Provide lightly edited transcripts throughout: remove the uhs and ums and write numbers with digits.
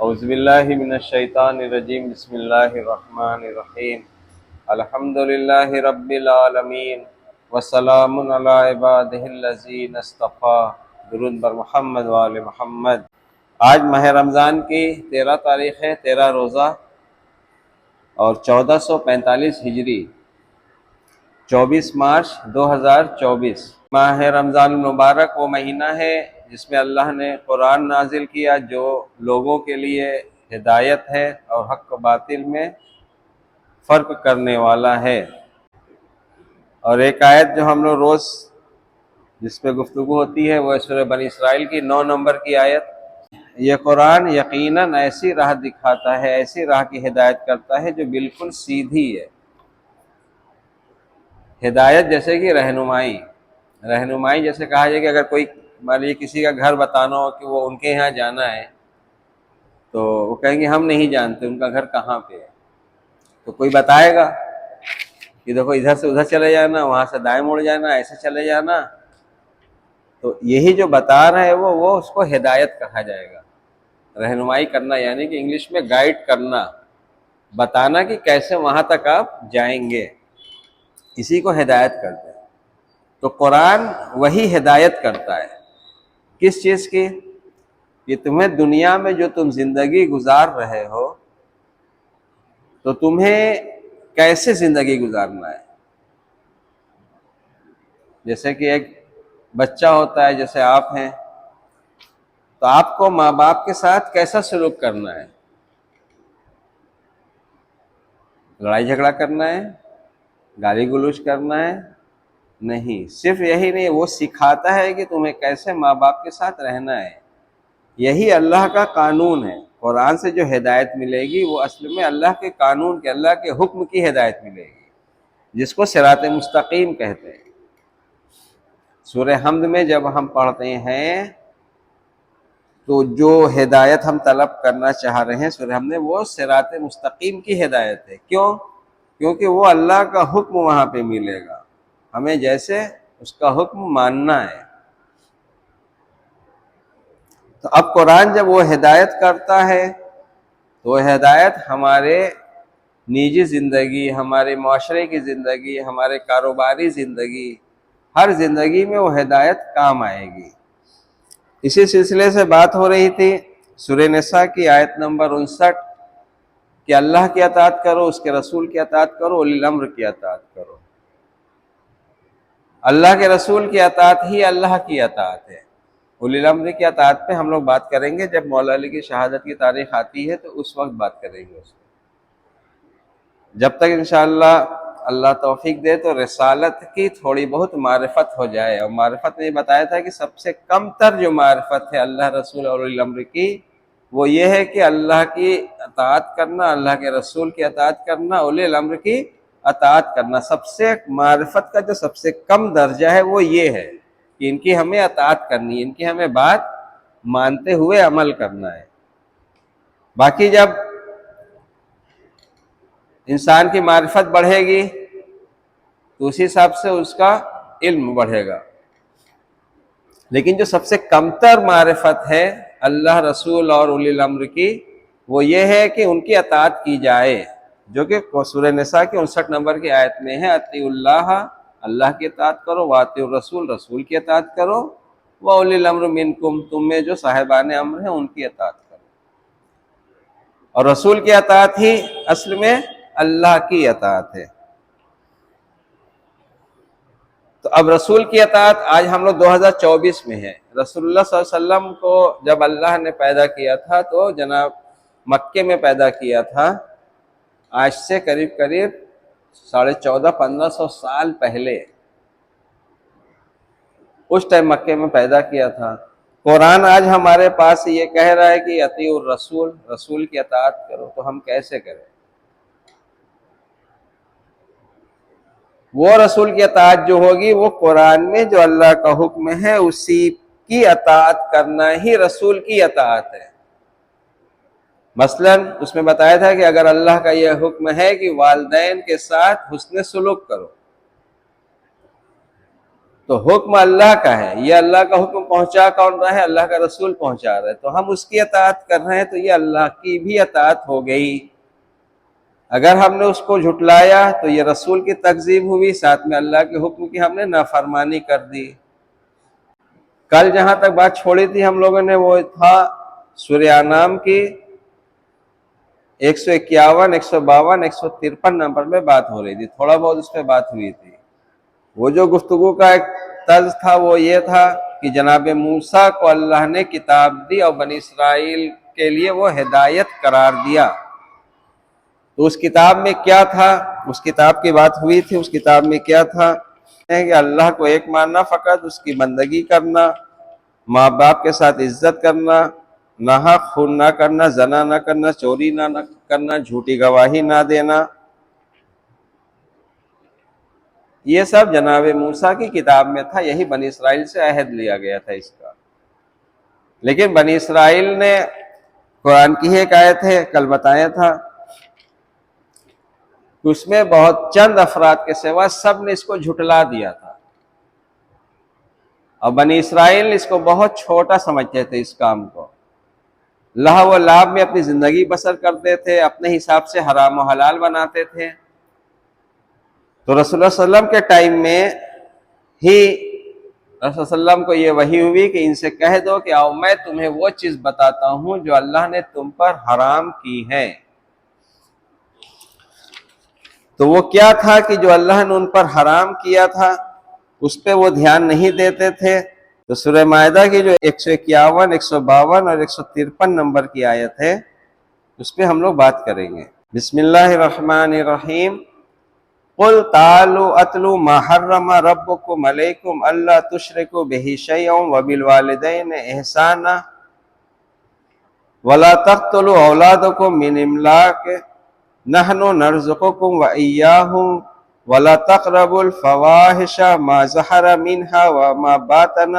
اعوذ باللہ من الشیطان الرجیم بسم اللہ الرحمن الرحیم الحمد للہ رب العالمین وسلام علی عبادہ الذین اصطفیٰ درود بر محمد وآل محمد۔ آج ماہ رمضان کی 13 تاریخ ہے، 13 روزہ اور 1445 ہجری، 24 مارچ 2024۔ ماہ رمضان المبارک وہ مہینہ ہے جس میں اللہ نے قرآن نازل کیا جو لوگوں کے لیے ہدایت ہے اور حق و باطل میں فرق کرنے والا ہے۔ اور ایک آیت جو ہم لوگ روز جس پہ گفتگو ہوتی ہے وہ سورہ بنی اسرائیل کی 9 نمبر کی آیت۔ یہ قرآن یقیناً ایسی راہ دکھاتا ہے، ایسی راہ کی ہدایت کرتا ہے جو بالکل سیدھی ہے۔ ہدایت جیسے کہ رہنمائی جیسے کہا جائے کہ اگر کوئی مان لیجیے کسی کا گھر بتانا ہو کہ وہ ان کے یہاں جانا ہے تو وہ کہیں گے ہم نہیں جانتے ان کا گھر کہاں پہ ہے، تو کوئی بتائے گا کہ دیکھو ادھر سے ادھر چلے جانا، وہاں سے دائیں مڑ جانا، ایسے چلے جانا۔ تو یہی جو بتا رہا ہے وہ اس کو ہدایت کہا جائے گا۔ رہنمائی کرنا یعنی کہ انگلش میں گائیڈ کرنا، بتانا کہ کیسے وہاں تک آپ جائیں گے، اسی کو ہدایت کرتے ہیں۔ تو قرآن وہی ہدایت کرتا ہے کس چیز کی؟ کہ تمہیں دنیا میں جو تم زندگی گزار رہے ہو تو تمہیں کیسے زندگی گزارنا ہے۔ جیسے کہ ایک بچہ ہوتا ہے، جیسے آپ ہیں، تو آپ کو ماں باپ کے ساتھ کیسا سلوک کرنا ہے؟ لڑائی جھگڑا کرنا ہے؟ گالی گلوچ کرنا ہے؟ نہیں، صرف یہی نہیں، وہ سکھاتا ہے کہ تمہیں کیسے ماں باپ کے ساتھ رہنا ہے۔ یہی اللہ کا قانون ہے۔ قرآن سے جو ہدایت ملے گی وہ اصل میں اللہ کے قانون کے، اللہ کے حکم کی ہدایت ملے گی، جس کو صراط مستقیم کہتے ہیں۔ سورہ حمد میں جب ہم پڑھتے ہیں تو جو ہدایت ہم طلب کرنا چاہ رہے ہیں سورہ حمد میں، وہ صراط مستقیم کی ہدایت ہے۔ کیوں؟ کیونکہ وہ اللہ کا حکم وہاں پہ ملے گا، ہمیں جیسے اس کا حکم ماننا ہے۔ تو اب قرآن جب وہ ہدایت کرتا ہے تو وہ ہدایت ہمارے نجی زندگی، ہمارے معاشرے کی زندگی، ہمارے کاروباری زندگی، ہر زندگی میں وہ ہدایت کام آئے گی۔ اسی سلسلے سے بات ہو رہی تھی سورہ نساء کی آیت نمبر 59 کہ اللہ کی اطاعت کرو، اس کے رسول کی اطاعت کرو، اولی الامر کی اطاعت کرو۔ اللہ کے رسول کی اطاعت ہی اللہ کی اطاعت ہے۔ اولی الامر کی اطاعت پہ ہم لوگ بات کریں گے جب مولا علی کی شہادت کی تاریخ آتی ہے، تو اس وقت بات کریں گے اس کو۔ جب تک انشاءاللہ اللہ توفیق دے تو رسالت کی تھوڑی بہت معرفت ہو جائے۔ اور معرفت میں یہ بتایا تھا کہ سب سے کم تر جو معرفت ہے اللہ رسول اور اولی الامر کی، وہ یہ ہے کہ اللہ کی اطاعت کرنا، اللہ کے رسول کی اطاعت کرنا، اولی الامر کی اطاعت کرنا۔ سب سے معرفت کا جو سب سے کم درجہ ہے وہ یہ ہے کہ ان کی ہمیں اطاعت کرنی ہے، ان کی ہمیں بات مانتے ہوئے عمل کرنا ہے۔ باقی جب انسان کی معرفت بڑھے گی تو اسی حساب سے اس کا علم بڑھے گا، لیکن جو سب سے کم تر معرفت ہے اللہ رسول اور اولی الامر کی، وہ یہ ہے کہ ان کی اطاعت کی جائے، جو کہ سورہ نساء کی 59 نمبر کی آیت میں ہے، اطیعوا اللہ، اللہ کی اطاعت کرو، واطیعوا الرسول، رسول کی اطاعت کرو، واولی الامر منکم، تم میں جو صاحبان امر ہیں ان کی اطاعت کرو۔ اور رسول کی اطاعت ہی اصل میں اللہ کی اطاعت ہے۔ تو اب رسول کی اطاعت آج ہم لوگ 2024 میں ہیں۔ رسول اللہ صلی اللہ علیہ وسلم کو جب اللہ نے پیدا کیا تھا تو جناب مکے میں پیدا کیا تھا، آج سے قریب 1450-1500 سال پہلے، اس ٹائم مکے میں پیدا کیا تھا۔ قرآن آج ہمارے پاس یہ کہہ رہا ہے کہ اطیعوا الرسول، رسول کی اطاعت کرو، تو ہم کیسے کریں؟ وہ رسول کی اطاعت جو ہوگی وہ قرآن میں جو اللہ کا حکم ہے اسی کی اطاعت کرنا ہی رسول کی اطاعت ہے۔ مثلا اس میں بتایا تھا کہ اگر اللہ کا یہ حکم ہے کہ والدین کے ساتھ حسن سلوک کرو، تو حکم اللہ کا ہے، یہ اللہ کا حکم پہنچا کون رہا ہے؟ اللہ کا رسول پہنچا رہا ہے، تو ہم اس کی اطاعت کر رہے ہیں، تو یہ اللہ کی بھی اطاعت ہو گئی۔ اگر ہم نے اس کو جھٹلایا تو یہ رسول کی تکذیب ہوئی، ساتھ میں اللہ کے حکم کی ہم نے نافرمانی کر دی۔ کل جہاں تک بات چھوڑی تھی ہم لوگوں نے، وہ تھا سورہ انعام کی 151، 152، 153 نمبر میں بات ہو رہی تھی، تھوڑا بہت اس پہ بات ہوئی تھی۔ وہ جو گفتگو کا ایک طرز تھا وہ یہ تھا کہ جناب موسیٰ کو اللہ نے کتاب دی اور بنی اسرائیل کے لیے وہ ہدایت قرار دیا۔ تو اس کتاب میں کیا تھا؟ اس کتاب کی بات ہوئی تھی۔ اس کتاب میں کیا تھا کہ اللہ کو ایک ماننا، فقط اس کی بندگی کرنا، ماں باپ کے ساتھ عزت کرنا، ناحق خون نہ کرنا، زنا نہ کرنا، چوری نہ کرنا، جھوٹی گواہی نہ دینا، یہ سب جناب موسیٰ کی کتاب میں تھا۔ یہی بنی اسرائیل سے عہد لیا گیا تھا اس کا۔ لیکن بنی اسرائیل نے، قرآن کی ایک آیت ہے کل بتایا تھا، اس میں بہت چند افراد کے سوا سب نے اس کو جھٹلا دیا تھا، اور بنی اسرائیل اس کو بہت چھوٹا سمجھتے تھے، اس کام کو لہو و لعب میں اپنی زندگی بسر کرتے تھے، اپنے حساب سے حرام و حلال بناتے تھے۔ تو رسول اللہ صلی اللہ علیہ وسلم کے ٹائم میں ہی رسول صلی اللہ علیہ وسلم کو یہ وحی ہوئی کہ ان سے کہہ دو کہ آؤ میں تمہیں وہ چیز بتاتا ہوں جو اللہ نے تم پر حرام کی ہے۔ تو وہ کیا تھا کہ جو اللہ نے ان پر حرام کیا تھا اس پہ وہ دھیان نہیں دیتے تھے۔ تو سورہ مائدہ کی جو 151، 152 اور 153 نمبر کی آیت ہے اس پہ ہم لوگ بات کریں گے۔ بسم اللہ الرحمن الرحیم۔ قل تعالوا اتلوا ما حرم ربکم علیکم الا تشرکوا بہ شیئا وبالوالدین احسانا ولا تقتلوا اولادکم من املاق نحن نرزقکم وإیاہم ولا تقربوا الفواحش ما ظہر منها وما بطن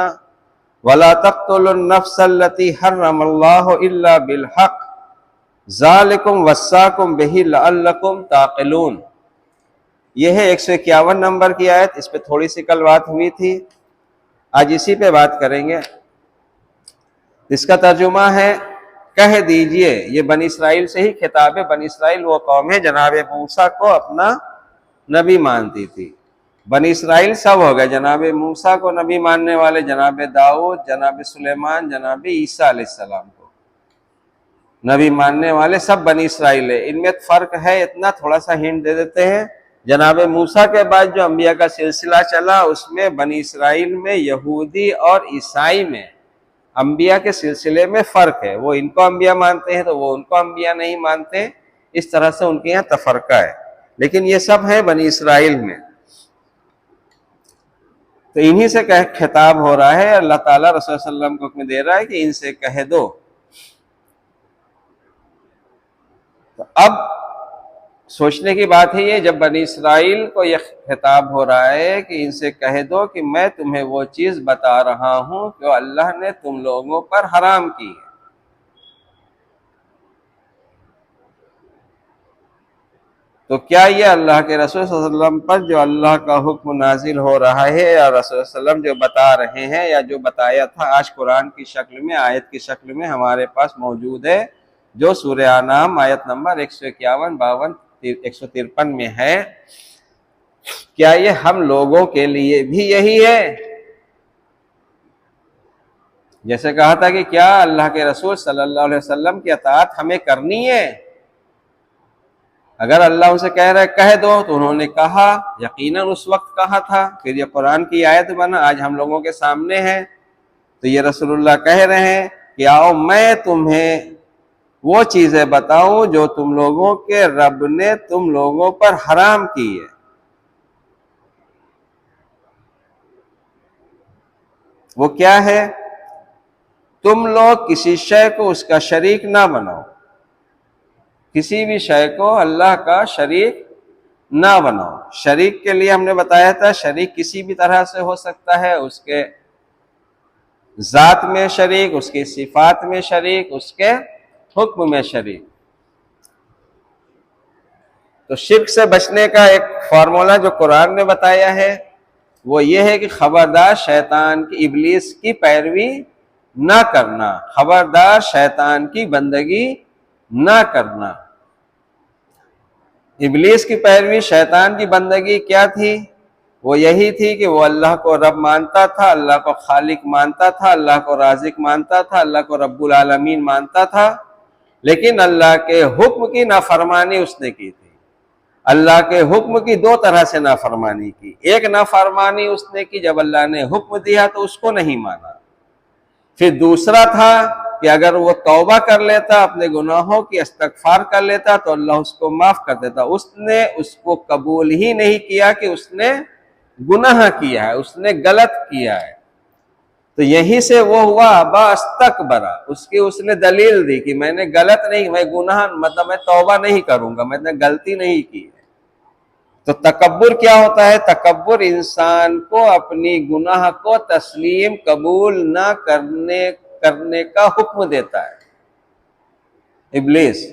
ولا تقتلوا النفس التي حرم اللہ الا بالحق ذالکم وصاکم بہ لعلکم تعقلون۔ یہ ہے 151 نمبر کی آیت، اس پہ تھوڑی سی کل بات ہوئی تھی، آج اسی پہ بات کریں گے۔ اس کا ترجمہ ہے کہہ دیجئے، یہ بنی اسرائیل سے ہی خطاب ہے۔ بنی اسرائیل وہ قوم ہے جناب موسیٰ کو اپنا نبی مانتی تھی۔ بنی اسرائیل سب ہو گئے جناب موسیٰ کو نبی ماننے والے، جناب داؤد، جناب سلیمان، جناب عیسیٰ علیہ السلام کو نبی ماننے والے سب بنی اسرائیل ہے۔ ان میں فرق ہے اتنا، تھوڑا سا ہنٹ دے دیتے ہیں۔ جناب موسیٰ کے بعد جو انبیاء کا سلسلہ چلا اس میں بنی اسرائیل میں یہودی اور عیسائی میں انبیاء کے سلسلے میں فرق ہے، وہ ان کو انبیاء مانتے ہیں تو وہ ان کو انبیاء نہیں مانتے، اس طرح سے ان کے یہاں تفرقہ ہے، لیکن یہ سب ہے بنی اسرائیل میں۔ تو انہی سے خطاب ہو رہا ہے، اللہ تعالیٰ رسول صلی اللہ علیہ وسلم کو حکم دے رہا ہے کہ ان سے کہہ دو۔ تو اب سوچنے کی بات ہے یہ، جب بنی اسرائیل کو یہ خطاب ہو رہا ہے کہ ان سے کہہ دو کہ میں تمہیں وہ چیز بتا رہا ہوں جو اللہ نے تم لوگوں پر حرام کی ہے، تو کیا یہ اللہ کے رسول صلی اللہ علیہ وسلم پر جو اللہ کا حکم نازل ہو رہا ہے یا رسول صلی اللہ علیہ وسلم جو بتا رہے ہیں یا جو بتایا تھا آج قرآن کی شکل میں، آیت کی شکل میں ہمارے پاس موجود ہے، جو سورہ انعام آیت نمبر 151، 52، 153 میں ہے، کیا یہ ہم لوگوں کے لیے بھی یہی ہے؟ جیسے کہا تھا کہ کیا اللہ کے رسول صلی اللہ علیہ وسلم کی اطاعت ہمیں کرنی ہے؟ اگر اللہ ان سے کہہ رہا ہے کہہ دو تو انہوں نے کہا، یقیناً اس وقت کہا تھا، پھر یہ قرآن کی آیت بنا، آج ہم لوگوں کے سامنے ہے، تو یہ رسول اللہ کہہ رہے ہیں کہ آؤ میں تمہیں وہ چیزیں بتاؤں جو تم لوگوں کے رب نے تم لوگوں پر حرام کی ہے۔ وہ کیا ہے؟ تم لوگ کسی شے کو اس کا شریک نہ بناؤ، کسی بھی شے کو اللہ کا شریک نہ بناؤ۔ شریک کے لیے ہم نے بتایا تھا، شریک کسی بھی طرح سے ہو سکتا ہے، اس کے ذات میں شریک، اس کی صفات میں شریک، اس کے حکم میں شریک۔ تو شرک سے بچنے کا ایک فارمولہ جو قرآن نے بتایا ہے وہ یہ ہے کہ خبردار شیطان کی، ابلیس کی پیروی نہ کرنا، خبردار شیطان کی بندگی نہ کرنا۔ ابلیس کی پیروی، شیطان کی بندگی کیا تھی؟ وہ یہی تھی کہ وہ اللہ کو رب مانتا تھا، اللہ کو خالق مانتا تھا، اللہ کو رازق مانتا تھا، اللہ کو رب العالمین مانتا تھا، لیکن اللہ کے حکم کی نافرمانی اس نے کی تھی۔ اللہ کے حکم کی دو طرح سے نافرمانی کی۔ ایک نافرمانی اس نے کی جب اللہ نے حکم دیا تو اس کو نہیں مانا، پھر دوسرا تھا کہ اگر وہ توبہ کر لیتا، اپنے گناہوں کی استغفار کر لیتا تو اللہ اس کو معاف کر دیتا۔ اس نے اس کو قبول ہی نہیں کیا کہ اس نے گناہ کیا ہے، اس نے غلط کیا ہے، تو یہیں سے وہ ہوا ابا استکبرا، اس نے دلیل دی کہ میں نے غلط نہیں، میں گناہ مطلب میں توبہ نہیں کروں گا، میں نے غلطی نہیں کی۔ تو تکبر کیا ہوتا ہے؟ تکبر انسان کو اپنی گناہ کو تسلیم قبول نہ کرنے کا حکم دیتا ہے ابلیس،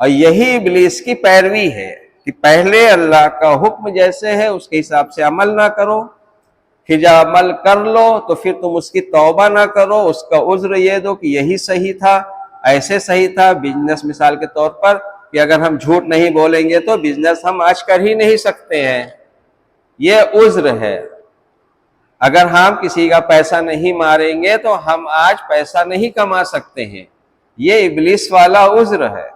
اور یہی ابلیس کی پیروی ہے کہ پہلے اللہ کا حکم جیسے ہے اس کے حساب سے عمل نہ کرو، پھر جب عمل کر لو تو پھر تم اس کی توبہ نہ کرو، اس کا عذر یہ دو کہ یہی صحیح تھا، ایسے صحیح تھا۔ بزنس مثال کے طور پر کہ اگر ہم جھوٹ نہیں بولیں گے تو بزنس ہم آج کر ہی نہیں سکتے ہیں، یہ عذر ہے۔ اگر ہم کسی کا پیسہ نہیں ماریں گے تو ہم آج پیسہ نہیں کما سکتے ہیں، یہ ابلیس والا عذر ہے۔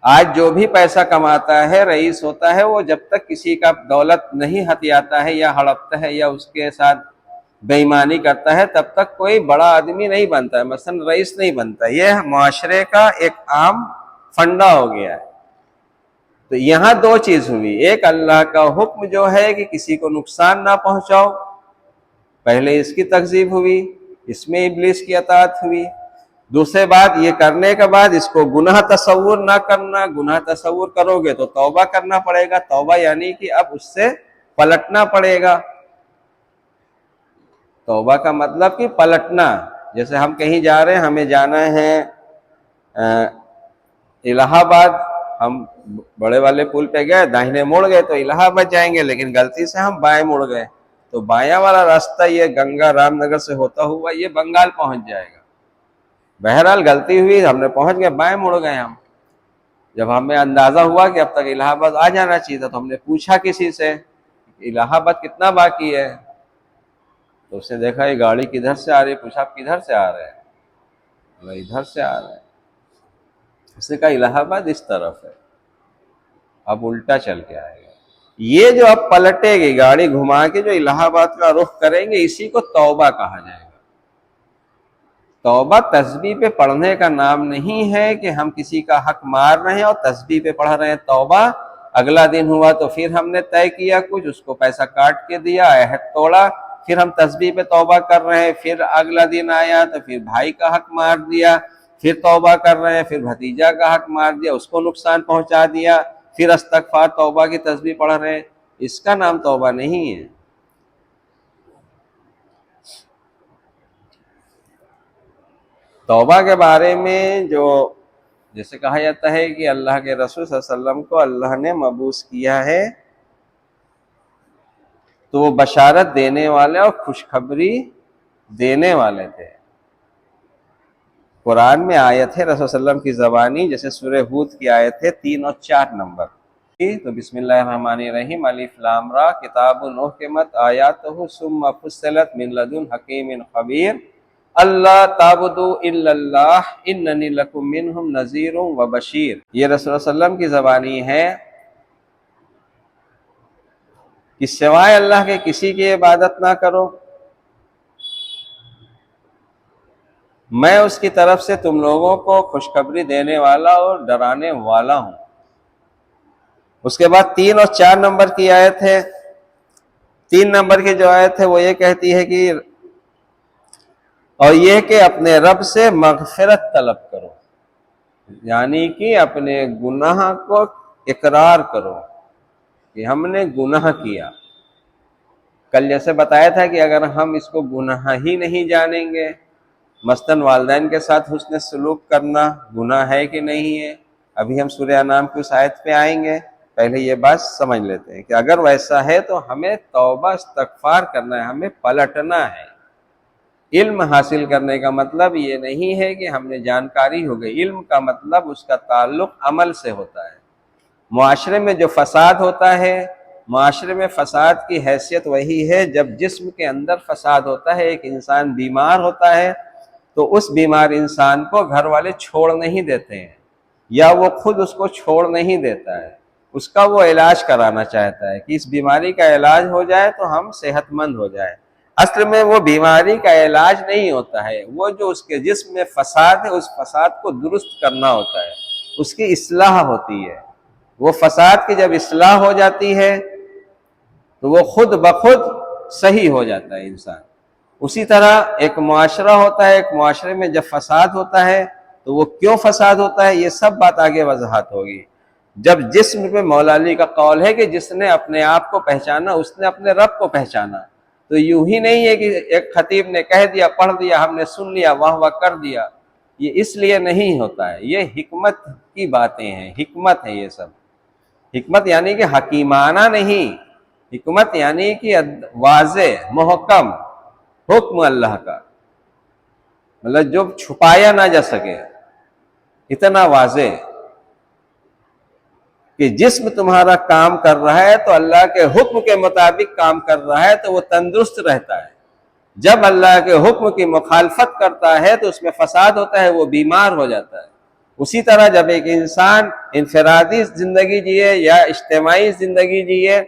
آج جو بھی پیسہ کماتا ہے، رئیس ہوتا ہے، وہ جب تک کسی کا دولت نہیں ہتھیاتا ہے یا ہڑپتا ہے یا اس کے ساتھ بے ایمانی کرتا ہے تب تک کوئی بڑا آدمی نہیں بنتا ہے، مثلا رئیس نہیں بنتا۔ یہ معاشرے کا ایک عام فنڈا ہو گیا ہے۔ تو یہاں دو چیز ہوئی، ایک اللہ کا حکم جو ہے کہ کسی کو نقصان نہ پہنچاؤ، پہلے اس کی تکذیب ہوئی، اس میں ابلیس کی اطاعت ہوئی۔ دوسرے بات یہ کرنے کے بعد اس کو گناہ تصور نہ کرنا، گناہ تصور کرو گے تو توبہ کرنا پڑے گا، توبہ یعنی کہ اب اس سے پلٹنا پڑے گا۔ توبہ کا مطلب کہ پلٹنا، جیسے ہم کہیں جا رہے ہیں، ہمیں جانا ہے الہ آباد، ہم بڑے والے پل پہ گئے، داہنے مڑ گئے تو الہ آباد جائیں گے، لیکن غلطی سے ہم بائیں مڑ گئے تو بایاں والا راستہ یہ گنگا رام نگر سے ہوتا ہوا یہ بنگال پہنچ جائے گا۔ بہرحال غلطی ہوئی، ہم نے پہنچ گئے، بائیں مڑ گئے ہم۔ جب ہمیں اندازہ ہوا کہ اب تک الہ آباد آ جانا چاہیے تھا تو ہم نے پوچھا کسی سے الہ آباد کتنا باقی ہے، تو اس نے دیکھا یہ گاڑی کدھر سے آ رہی ہے، پوچھا آپ کدھر سے آ رہے ہیں، بولا ادھر سے آ رہے ہیں۔ اس نے کہا الہ آباد اس طرف ہے، اب الٹا چل کے آئے گا۔ یہ جو اب پلٹے گی گاڑی گھما کے جو الہ آباد کا رخ کریں گے، اسی کو توبہ کہا جائے گا۔ توبہ تسبیح پہ پڑھنے کا نام نہیں ہے کہ ہم کسی کا حق مار رہے ہیں اور تسبیح پہ پڑھ رہے ہیں۔ توبہ اگلا دن ہوا تو پھر ہم نے طے کیا کچھ، اس کو پیسہ کاٹ کے دیا، عہد توڑا، پھر ہم تسبیح پہ توبہ کر رہے ہیں، پھر اگلا دن آیا تو پھر بھائی کا حق مار دیا، پھر توبہ کر رہے ہیں، پھر بھتیجا کا حق مار دیا، اس کو نقصان پہنچا دیا، پھر استغفار توبہ کی تسبیح پڑھ رہے ہیں۔ اس کا نام توبہ نہیں ہے۔ توبہ کے بارے میں جو جیسے کہا جاتا ہے کہ اللہ کے رسول صلی اللہ علیہ وسلم کو اللہ نے مبعوث کیا ہے تو وہ بشارت دینے والے اور خوشخبری دینے والے تھے۔ قرآن میں آیت ہے رسول صلی اللہ علیہ وسلم کی زبانی، جیسے سورہ ہود کی آیت ہے 3 اور 4 نمبر۔ تو بسم اللہ الرحمن الرحیم، الف لام را، کتاب احکمت آیاتہ ثم فصلت من لدن حکیم خبیر، اللہ تعبدوا الا اللہ اننی لکم منہم نذیر و بشیر۔ یہ رسول اللہ صلی اللہ علیہ وسلم کی زبانی ہے کہ سوائے اللہ کے کسی کی عبادت نہ کرو، میں اس کی طرف سے تم لوگوں کو خوشخبری دینے والا اور ڈرانے والا ہوں۔ اس کے بعد 3 اور 4 نمبر کی آیت ہے۔ 3 نمبر کی جو آیت ہے وہ یہ کہتی ہے کہ اور یہ کہ اپنے رب سے مغفرت طلب کرو، یعنی کہ اپنے گناہ کو اقرار کرو کہ ہم نے گناہ کیا۔ کل جیسے بتایا تھا کہ اگر ہم اس کو گناہ ہی نہیں جانیں گے، مثلاً والدین کے ساتھ حسن سلوک کرنا گناہ ہے کہ نہیں ہے، ابھی ہم سورہ انعام کی اس آیت پہ آئیں گے۔ پہلے یہ بات سمجھ لیتے ہیں کہ اگر ویسا ہے تو ہمیں توبہ استغفار کرنا ہے، ہمیں پلٹنا ہے۔ علم حاصل کرنے کا مطلب یہ نہیں ہے کہ ہم نے جانکاری ہو گئی، علم کا مطلب اس کا تعلق عمل سے ہوتا ہے۔ معاشرے میں جو فساد ہوتا ہے، معاشرے میں فساد کی حیثیت وہی ہے جب جسم کے اندر فساد ہوتا ہے، ایک انسان بیمار ہوتا ہے تو اس بیمار انسان کو گھر والے چھوڑ نہیں دیتے ہیں، یا وہ خود اس کو چھوڑ نہیں دیتا ہے، اس کا وہ علاج کرانا چاہتا ہے کہ اس بیماری کا علاج ہو جائے تو ہم صحت مند ہو جائے۔ اصل میں وہ بیماری کا علاج نہیں ہوتا ہے، وہ جو اس کے جسم میں فساد ہے اس فساد کو درست کرنا ہوتا ہے، اس کی اصلاح ہوتی ہے۔ وہ فساد کی جب اصلاح ہو جاتی ہے تو وہ خود بخود صحیح ہو جاتا ہے انسان۔ اسی طرح ایک معاشرہ ہوتا ہے، ایک معاشرے میں جب فساد ہوتا ہے تو وہ کیوں فساد ہوتا ہے، یہ سب بات آگے وضاحت ہوگی۔ جب جسم پہ مولا علی کا قول ہے کہ جس نے اپنے آپ کو پہچانا اس نے اپنے رب کو پہچانا، تو یوں ہی نہیں ہے کہ ایک خطیب نے کہہ دیا، پڑھ دیا، ہم نے سن لیا، واہ واہ کر دیا، یہ اس لیے نہیں ہوتا ہے، یہ حکمت کی باتیں ہیں، حکمت ہے یہ سب۔ حکمت یعنی کہ حکیمانہ نہیں، حکمت یعنی کہ واضح محکم حکم اللہ کا، مطلب جو چھپایا نہ جا سکے، اتنا واضح کہ جسم تمہارا کام کر رہا ہے تو اللہ کے حکم کے مطابق کام کر رہا ہے تو وہ تندرست رہتا ہے۔ جب اللہ کے حکم کی مخالفت کرتا ہے تو اس میں فساد ہوتا ہے، وہ بیمار ہو جاتا ہے۔ اسی طرح جب ایک انسان انفرادی زندگی جیے یا اجتماعی زندگی جیے،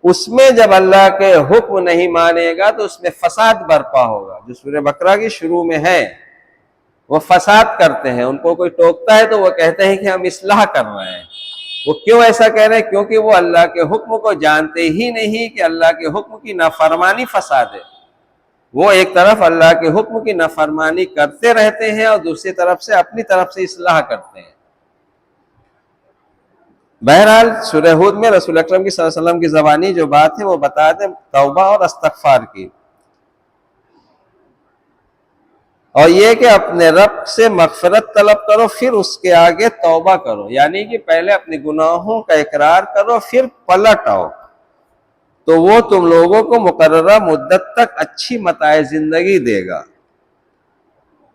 اس میں جب اللہ کے حکم نہیں مانے گا تو اس میں فساد برپا ہوگا، جو سورہ بقرہ کی شروع میں ہے۔ وہ فساد کرتے ہیں، ان کو کوئی ٹوکتا ہے تو وہ کہتے ہیں کہ ہم اصلاح کر رہے ہیں۔ وہ کیوں ایسا کہہ رہے ہیں؟ کیونکہ وہ اللہ کے حکم کو جانتے ہی نہیں کہ اللہ کے حکم کی نافرمانی فساد ہے۔ وہ ایک طرف اللہ کے حکم کی نافرمانی کرتے رہتے ہیں اور دوسری طرف سے اپنی طرف سے اصلاح کرتے ہیں۔ بہرحال سورہ ہود میں رسول اکرم صلی اللہ علیہ وسلم کی زبانی جو بات ہے وہ بتا دیں توبہ اور استغفار کی، اور یہ کہ اپنے رب سے مغفرت طلب کرو، پھر اس کے آگے توبہ کرو، یعنی کہ پہلے اپنے گناہوں کا اقرار کرو پھر پلٹ آؤ، تو وہ تم لوگوں کو مقررہ مدت تک اچھی متاع زندگی دے گا۔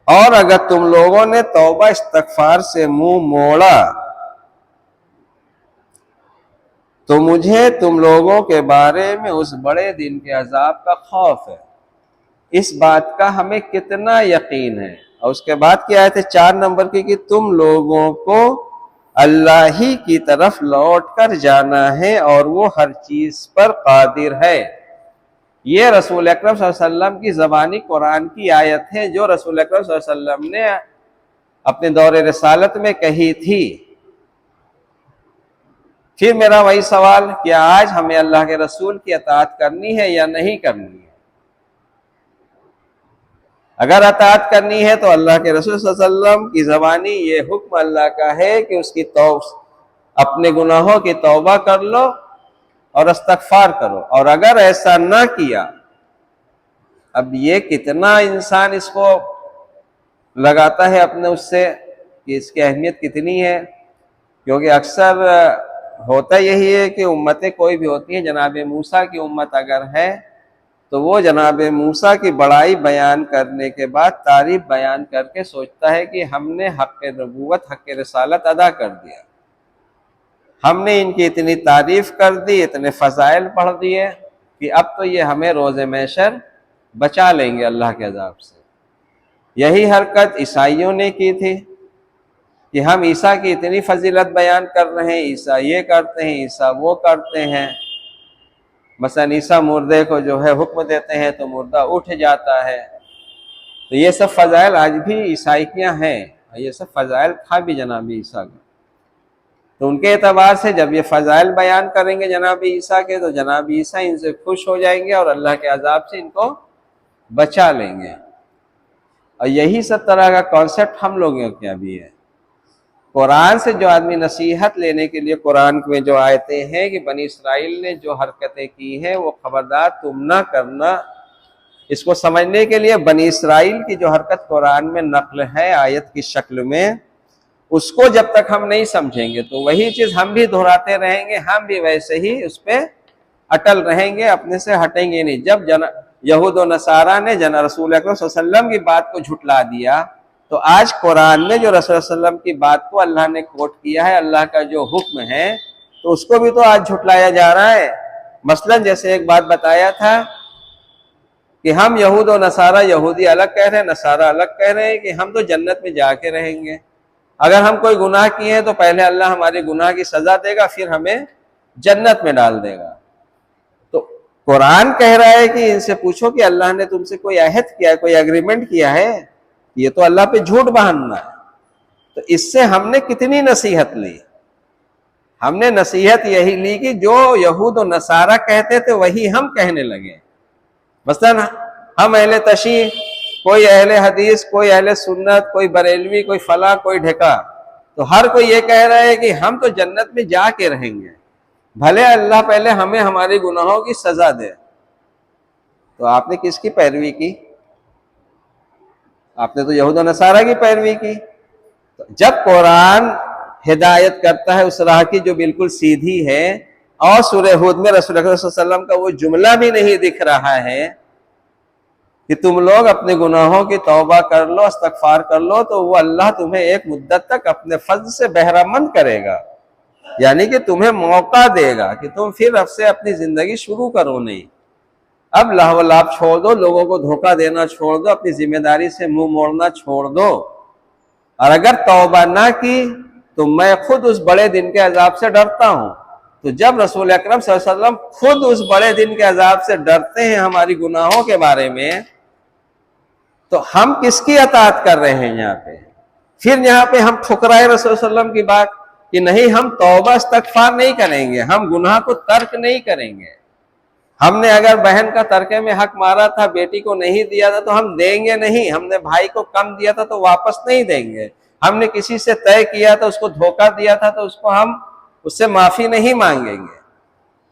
اور اگر تم لوگوں نے توبہ استغفار سے منہ موڑا تو مجھے تم لوگوں کے بارے میں اس بڑے دن کے عذاب کا خوف ہے۔ اس بات کا ہمیں کتنا یقین ہے۔ اور اس کے بعد کیا آیت ہے 4 نمبر کی کہ تم لوگوں کو اللہ ہی کی طرف لوٹ کر جانا ہے اور وہ ہر چیز پر قادر ہے۔ یہ رسول اکرم صلی اللہ علیہ وسلم کی زبانی قرآن کی آیت ہے جو رسول اکرم صلی اللہ علیہ وسلم نے اپنے دور رسالت میں کہی تھی۔ پھر میرا وہی سوال کہ آج ہمیں اللہ کے رسول کی اطاعت کرنی ہے یا نہیں کرنی ہے؟ اگر اطاعت کرنی ہے تو اللہ کے رسول صلی اللہ علیہ وسلم کی زبانی یہ حکم اللہ کا ہے کہ اس کی اپنے گناہوں کی توبہ کر لو اور استغفار کرو، اور اگر ایسا نہ کیا، اب یہ کتنا انسان اس کو لگاتا ہے اپنے اس سے کہ اس کی اہمیت کتنی ہے، کیونکہ اکثر ہوتا یہی ہے کہ امتیں کوئی بھی ہوتی ہیں، جناب موسیٰ کی امت اگر ہے تو وہ جناب موسیٰ کی بڑائی بیان کرنے کے بعد تعریف بیان کر کے سوچتا ہے کہ ہم نے حق نبوت، حق رسالت ادا کر دیا، ہم نے ان کی اتنی تعریف کر دی، اتنے فضائل پڑھ دیے کہ اب تو یہ ہمیں روز محشر بچا لیں گے اللہ کے عذاب سے۔ یہی حرکت عیسائیوں نے کی تھی کہ ہم عیسیٰ کی اتنی فضیلت بیان کر رہے ہیں، عیسیٰ یہ کرتے ہیں، عیسیٰ وہ کرتے ہیں، مثلا عیسیٰ مردے کو جو ہے حکم دیتے ہیں تو مردہ اٹھ جاتا ہے، تو یہ سب فضائل آج بھی عیسائیاں ہیں، یہ سب فضائل تھا بھی جناب عیسیٰ کا۔ تو ان کے اعتبار سے جب یہ فضائل بیان کریں گے جناب عیسیٰ کے تو جناب عیسیٰ ان سے خوش ہو جائیں گے اور اللہ کے عذاب سے ان کو بچا لیں گے۔ اور یہی سب طرح کا کانسیپٹ ہم لوگوں کے بھی ہے۔ قرآن سے جو آدمی نصیحت لینے کے لیے قرآن میں جو آیتیں ہیں کہ بنی اسرائیل نے جو حرکتیں کی ہیں وہ خبردار تم نہ کرنا، اس کو سمجھنے کے لیے بنی اسرائیل کی جو حرکت قرآن میں نقل ہے آیت کی شکل میں، اس کو جب تک ہم نہیں سمجھیں گے تو وہی چیز ہم بھی دہراتے رہیں گے، ہم بھی ویسے ہی اس پہ اٹل رہیں گے، اپنے سے ہٹیں گے نہیں۔ جب یہود و نصارہ نے رسول اکرم صلی اللہ علیہ وسلم کی بات کو جھٹلا دیا، تو آج قرآن میں جو رسول اللہ علیہ وسلم کی بات کو اللہ نے کوٹ کیا ہے، اللہ کا جو حکم ہے، تو اس کو بھی تو آج جھٹلایا جا رہا ہے۔ مثلا جیسے ایک بات بتایا تھا کہ ہم یہود و نصارہ، یہودی الگ کہہ رہے ہیں، نصارہ الگ کہہ رہے ہیں کہ ہم تو جنت میں جا کے رہیں گے، اگر ہم کوئی گناہ کیے ہیں تو پہلے اللہ ہمارے گناہ کی سزا دے گا، پھر ہمیں جنت میں ڈال دے گا۔ تو قرآن کہہ رہا ہے کہ ان سے پوچھو کہ اللہ نے تم سے کوئی عہد کیا ہے، کوئی ایگریمنٹ کیا ہے؟ یہ تو اللہ پہ جھوٹ باندھنا ہے۔ تو اس سے ہم نے کتنی نصیحت لی؟ ہم نے نصیحت یہی لی کہ جو یہود و نصارہ کہتے تھے وہی ہم کہنے لگے۔ مثلا ہم اہل تشیع، کوئی اہل حدیث، کوئی اہل سنت، کوئی بریلوی، کوئی فلاں، کوئی ڈھکا، تو ہر کوئی یہ کہہ رہا ہے کہ ہم تو جنت میں جا کے رہیں گے، بھلے اللہ پہلے ہمیں ہمارے گناہوں کی سزا دے۔ تو آپ نے کس کی پیروی کی؟ آپ نے تو یہود و نصارہ کی پیروی کی۔ جب قرآن ہدایت کرتا ہے اس راہ کی جو بالکل سیدھی ہے، اور سورہ ہود میں رسول اللہ صلی اللہ علیہ وسلم کا وہ جملہ بھی نہیں دکھ رہا ہے کہ تم لوگ اپنے گناہوں کی توبہ کر لو، استغفار کر لو، تو وہ اللہ تمہیں ایک مدت تک اپنے فضل سے بہرہ مند کرے گا، یعنی کہ تمہیں موقع دے گا کہ تم پھر اب سے اپنی زندگی شروع کرو۔ نہیں، اب لہو و لعب چھوڑ دو، لوگوں کو دھوکہ دینا چھوڑ دو، اپنی ذمہ داری سے منہ موڑنا چھوڑ دو، اور اگر توبہ نہ کی تو میں خود اس بڑے دن کے عذاب سے ڈرتا ہوں۔ تو جب رسول اکرم صلی اللہ علیہ وسلم خود اس بڑے دن کے عذاب سے ڈرتے ہیں ہماری گناہوں کے بارے میں، تو ہم کس کی اطاعت کر رہے ہیں یہاں پہ؟ پھر یہاں پہ ہم ٹھکرائے رسول صلی اللہ علیہ وسلم کی بات کہ نہیں، ہم توبہ استغفار نہیں کریں گے، ہم گناہ کو ترک نہیں کریں گے۔ ہم نے اگر بہن کا ترکے میں حق مارا تھا، بیٹی کو نہیں دیا تھا تو ہم دیں گے نہیں، ہم نے بھائی کو کم دیا تھا تو واپس نہیں دیں گے، ہم نے کسی سے طے کیا تھا، اس کو دھوکہ دیا تھا تو ہم اس سے معافی نہیں مانگیں گے،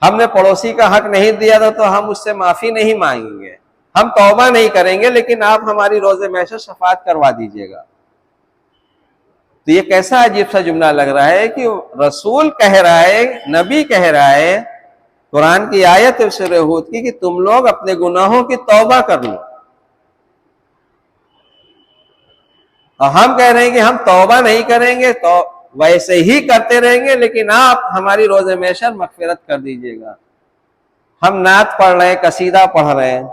ہم نے پڑوسی کا حق نہیں دیا تھا تو ہم اس سے معافی نہیں مانگیں گے، ہم توبہ نہیں کریں گے، لیکن آپ ہماری روز محشر شفاعت کروا دیجیے گا۔ تو یہ کیسا عجیب سا جملہ لگ رہا ہے کہ رسول کہہ رہا ہے، نبی کہہ رہا ہے، قرآن کی آیت ہے سورہ ہود کی کہ تم لوگ اپنے گناہوں کی توبہ کر لو، اور ہم کہہ رہے ہیں کہ ہم توبہ نہیں کریں گے، تو ویسے ہی کرتے رہیں گے، لیکن آپ ہماری روز محشر مغفرت کر دیجیے گا۔ ہم نعت پڑھ رہے ہیں، قصیدہ پڑھ رہے ہیں،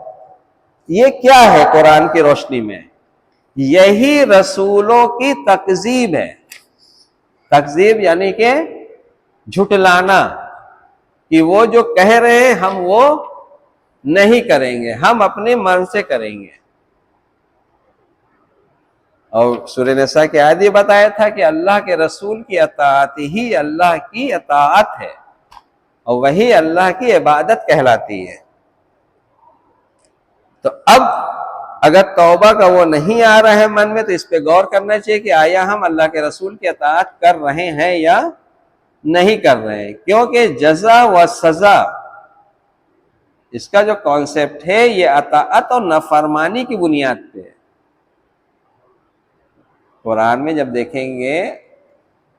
یہ کیا ہے قرآن کی روشنی میں؟ یہی رسولوں کی تکذیب ہے۔ تکذیب یعنی کہ جھٹلانا، کہ وہ جو کہہ رہے ہیں ہم وہ نہیں کریں گے، ہم اپنے من سے کریں گے۔ اور سورہ نساء کی آیت یہ بتایا تھا کہ اللہ کے رسول کی اطاعت ہی اللہ کی اطاعت ہے، اور وہی اللہ کی عبادت کہلاتی ہے۔ تو اب اگر توبہ کا وہ نہیں آ رہا ہے من میں، تو اس پہ غور کرنا چاہیے کہ آیا ہم اللہ کے رسول کی اطاعت کر رہے ہیں یا نہیں کر رہے ہیں، کیونکہ جزا و سزا اس کا جو کانسیپٹ ہے یہ اطاعت اور نافرمانی کی بنیاد پہ ہے۔ قرآن میں جب دیکھیں گے،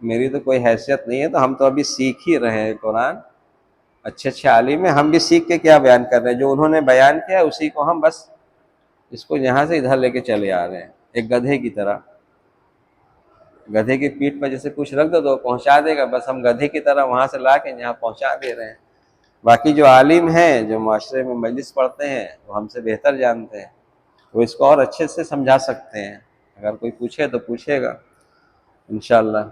میری تو کوئی حیثیت نہیں ہے، تو ہم تو ابھی سیکھ ہی رہے ہیں قرآن، اچھے اچھے عالم ہیں، ہم بھی سیکھ کے کیا بیان کر رہے ہیں، جو انہوں نے بیان کیا اسی کو ہم بس اس کو یہاں سے ادھر لے کے چلے آ رہے ہیں، ایک گدھے کی طرح۔ گدھے کی پیٹھ پر جیسے کچھ رکھ دو تو وہ پہنچا دے گا، بس ہم گدھے کی طرح وہاں سے لا کے یہاں پہنچا دے رہے ہیں۔ باقی جو عالم ہیں، جو معاشرے میں مجلس پڑھتے ہیں، وہ ہم سے بہتر جانتے ہیں، وہ اس کو اور اچھے سے سمجھا سکتے ہیں، اگر کوئی پوچھے تو پوچھے گا انشاءاللہ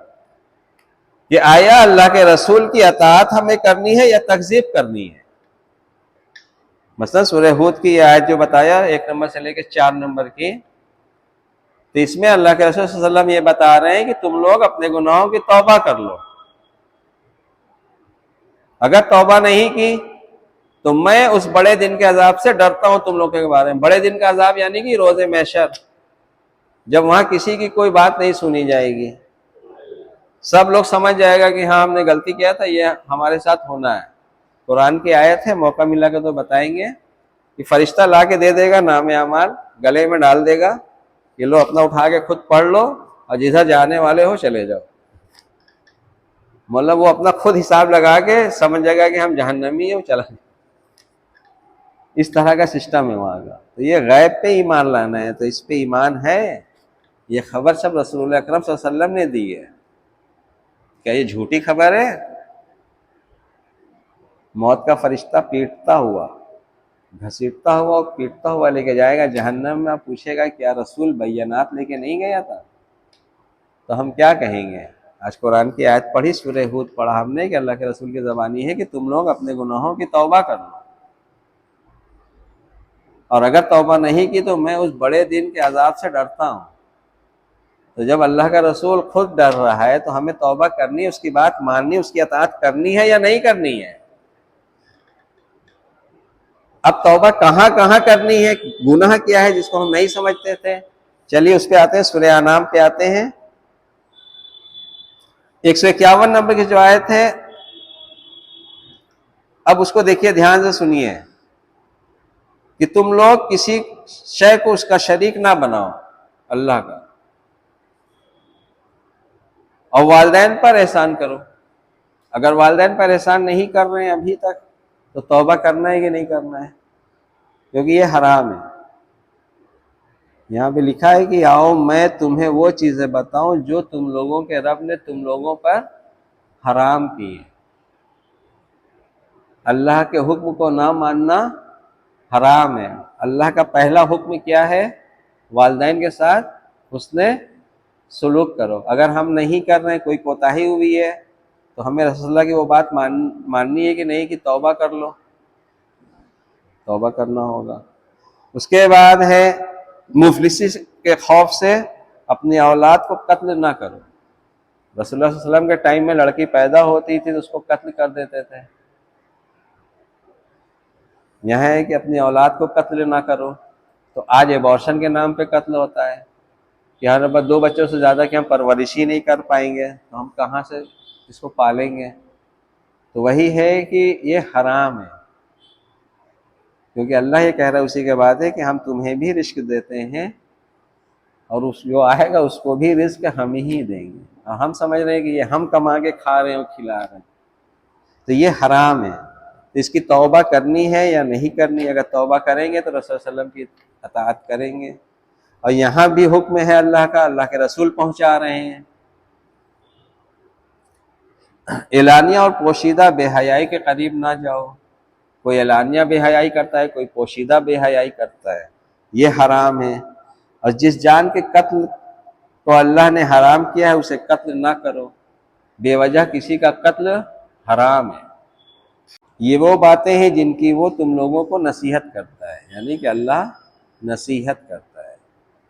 کہ آیا اللہ کے رسول کی اطاعت ہمیں کرنی ہے یا تکذیب کرنی ہے۔ مثلا سورہ ہود کی یہ آیت جو بتایا 1 نمبر سے لے کے 4 نمبر کی، تو اس میں اللہ کے رسول صلی اللہ علیہ وسلم یہ بتا رہے ہیں کہ تم لوگ اپنے گناہوں کی توبہ کر لو، اگر توبہ نہیں کی تو میں اس بڑے دن کے عذاب سے ڈرتا ہوں تم لوگوں کے بارے میں۔ بڑے دن کا عذاب یعنی کہ روز محشر، جب وہاں کسی کی کوئی بات نہیں سنی جائے گی، سب لوگ سمجھ جائے گا کہ ہاں ہم نے غلطی کیا تھا، یہ ہمارے ساتھ ہونا ہے۔ قرآن کی آیت ہے، موقع ملا کے تو بتائیں گے کہ فرشتہ لا کے دے دے گا نام اعمال، گلے میں ڈال دے گا کہ لو اپنا اٹھا کے خود پڑھ لو، اور جدھر جانے والے ہو چلے جاؤ. مطلب وہ اپنا خود حساب لگا کے سمجھ جائے گا کہ ہم جہنمی ہیں، وہ چلا جائے. اس طرح کا سسٹم ہے وہاں کا. تو یہ غیب پہ ایمان لانا ہے، تو اس پہ ایمان ہے. یہ خبر سب رسول اکرم صلی اللہ علیہ وسلم نے دی ہے. کیا یہ جھوٹی خبر ہے؟ موت کا فرشتہ پیٹتا ہوا، گھسیٹتا ہوا اور پیٹتا ہوا لے کے جائے گا جہنم میں. آپ پوچھے گا کیا رسول بینات لے کے نہیں گیا تھا؟ تو ہم کیا کہیں گے؟ آج قرآن کی آیت پڑھی، سورہ ہود پڑھا ہم نے کہ اللہ کے رسول کی زبانی ہے کہ تم لوگ اپنے گناہوں کی توبہ کر لو، اور اگر توبہ نہیں کی تو میں اس بڑے دن کے عذاب سے ڈرتا ہوں. تو جب اللہ کا رسول خود ڈر رہا ہے تو ہمیں توبہ کرنی ہے، اس کی بات ماننی، اس کی اطاعت کرنی ہے یا نہیں کرنی ہے؟ اب توبہ کہاں کہاں کرنی ہے، گناہ کیا ہے جس کو ہم نہیں سمجھتے تھے. چلیے اس پہ آتے ہیں، سورہ انعام پہ آتے ہیں. 151 نمبر کی جو آیت ہے، اب اس کو دیکھیے دھیان سے سنیے کہ تم لوگ کسی شے کو اس کا شریک نہ بناؤ اللہ کا، اور والدین پر احسان کرو. اگر والدین پر احسان نہیں کر رہے ہیں ابھی تک تو توبہ کرنا ہے کہ نہیں کرنا ہے؟ کیونکہ یہ حرام ہے. یہاں پہ لکھا ہے کہ آؤ میں تمہیں وہ چیزیں بتاؤں جو تم لوگوں کے رب نے تم لوگوں پر حرام کی ہے. اللہ کے حکم کو نہ ماننا حرام ہے. اللہ کا پہلا حکم کیا ہے؟ والدین کے ساتھ حسن سلوک کرو. اگر ہم نہیں کر رہے ہیں، کوئی کوتاہی ہوئی ہے، تو ہمیں رسول اللہ کی وہ بات ماننی ہے کہ نہیں کہ توبہ کر لو، توبہ کرنا ہوگا. اس کے بعد ہے مفلسی کے خوف سے اپنی اولاد کو قتل نہ کرو. رسول اللہ صلی اللہ علیہ وسلم کے ٹائم میں لڑکی پیدا ہوتی تھی تو اس کو قتل کر دیتے تھے. یہاں ہے کہ اپنی اولاد کو قتل نہ کرو. تو آج ایبارشن کے نام پہ قتل ہوتا ہے کہ ہر نمبر 2 بچوں سے زیادہ کہ ہم پرورش ہی نہیں کر پائیں گے تو ہم کہاں سے اس کو پالیں گے. تو وہی ہے کہ یہ حرام ہے، کیونکہ اللہ یہ کہہ رہا ہے اسی کے بعد ہے کہ ہم تمہیں بھی رزق دیتے ہیں اور اس جو آئے گا اس کو بھی رزق ہم ہی دیں گے. اور ہم سمجھ رہے ہیں کہ یہ ہم کما کے کھا رہے ہیں اور کھلا رہے ہیں. تو یہ حرام ہے. تو اس کی توبہ کرنی ہے یا نہیں کرنی؟ اگر توبہ کریں گے تو رسول صلی اللہ علیہ وسلم کی اطاعت کریں گے. اور یہاں بھی حکم ہے اللہ کا، اللہ کے رسول پہنچا رہے ہیں. اعلانیہ اور پوشیدہ بے حیائی کے قریب نہ جاؤ. کوئی اعلانیہ بے حیائی کرتا ہے، کوئی پوشیدہ بے حیائی کرتا ہے، یہ حرام ہے. اور جس جان کے قتل کو اللہ نے حرام کیا ہے اسے قتل نہ کرو. بے وجہ کسی کا قتل حرام ہے. یہ وہ باتیں ہیں جن کی وہ تم لوگوں کو نصیحت کرتا ہے، یعنی کہ اللہ نصیحت کرتا ہے.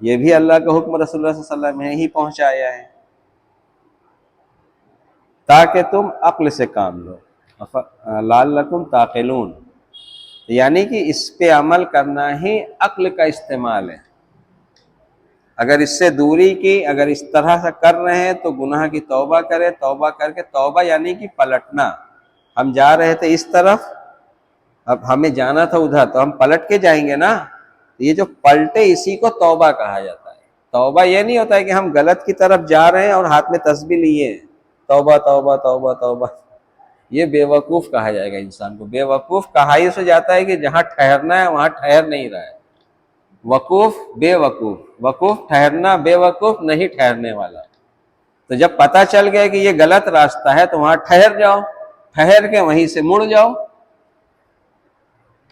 یہ بھی اللہ کا حکم رسول اللہ صلی اللہ علیہ وسلم نے ہی پہنچایا ہے تاکہ تم عقل سے کام لو. لعلکم تعقلون، یعنی کہ اس پہ عمل کرنا ہی عقل کا استعمال ہے. اگر اس سے دوری کی، اگر اس طرح سے کر رہے ہیں تو گناہ کی توبہ کرے. توبہ کر کے، توبہ یعنی کہ پلٹنا. ہم جا رہے تھے اس طرف، اب ہمیں جانا تھا ادھر تو ہم پلٹ کے جائیں گے نا. یہ جو پلٹے اسی کو توبہ کہا جاتا ہے. توبہ یہ نہیں ہوتا ہے کہ ہم غلط کی طرف جا رہے ہیں اور ہاتھ میں تسبیح لیے ہیں توبہ توبہ توبہ توبہ. یہ بے وقوف کہا جائے گا انسان کو. بے وقوف کہا ہی سے جاتا ہے کہ جہاں ٹھہرنا ہے وہاں ٹھہر نہیں رہا ہے. وقوف بے وقوف، وقوف ٹھہرنا، بے وقوف نہیں ٹھہرنے والا. تو جب پتہ چل گیا کہ یہ غلط راستہ ہے تو وہاں ٹھہر جاؤ، ٹھہر کے وہیں سے مڑ جاؤ.